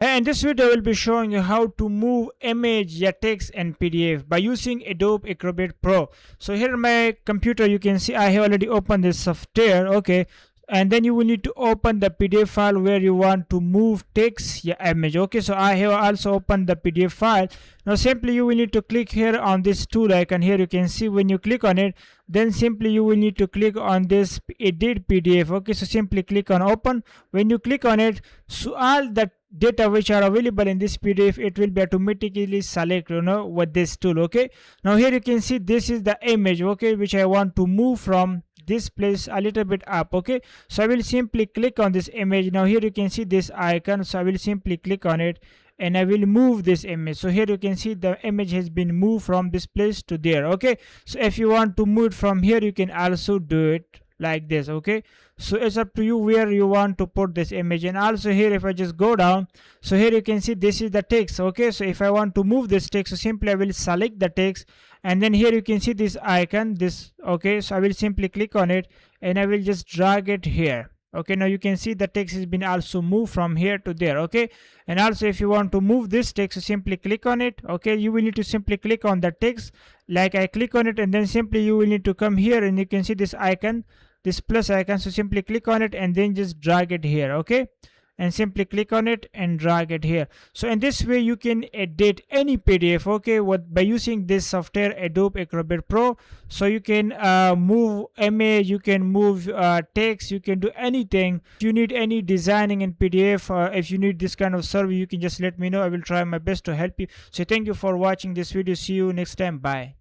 And this video will be showing you how to move image, yeah, text and PDF by using Adobe Acrobat Pro. So here on my computer you can see I have already opened this software, okay, and then you will need to open the PDF file where you want to move text, yeah, image. Okay, so I have also opened the PDF file. Now simply you will need to click here on this tool icon. Here you can see when you click on it, then simply you will need to click on this edit PDF. Okay, so simply click on open. When you click on it, so all the data which are available in this PDF, it will be automatically select, with this tool. Okay, now here you can see this is the image, okay, which I want to move from this place a little bit up. Okay, so I will simply click on this image. Now here you can see this icon, so I will simply click on it and I will move this image. So here you can see the image has been moved from this place to there. Okay, so if you want to move it from here, you can also do it like this. Okay, so it's up to you where you want to put this image. And also here if I just go down, so here you can see this is the text. Okay, so if I want to move this text, so simply I will select the text, and then here you can see this icon, this. Okay, so I will simply click on it and I will just drag it here. Okay, now you can see the text has been also moved from here to there. Okay, and also if you want to move this text, so simply click on it. Okay, you will need to simply click on the text like I click on it, and then simply you will need to come here and you can see this icon, this plus icon. So simply click on it and then just drag it here. Okay, and simply click on it and drag it here. So in this way you can edit any PDF, okay, by using this software Adobe Acrobat Pro. So you can move image, you can move text, you can do anything. If you need any designing in PDF, if you need this kind of service, you can just let me know. I will try my best to help you. So thank you for watching this video. See you next time. Bye.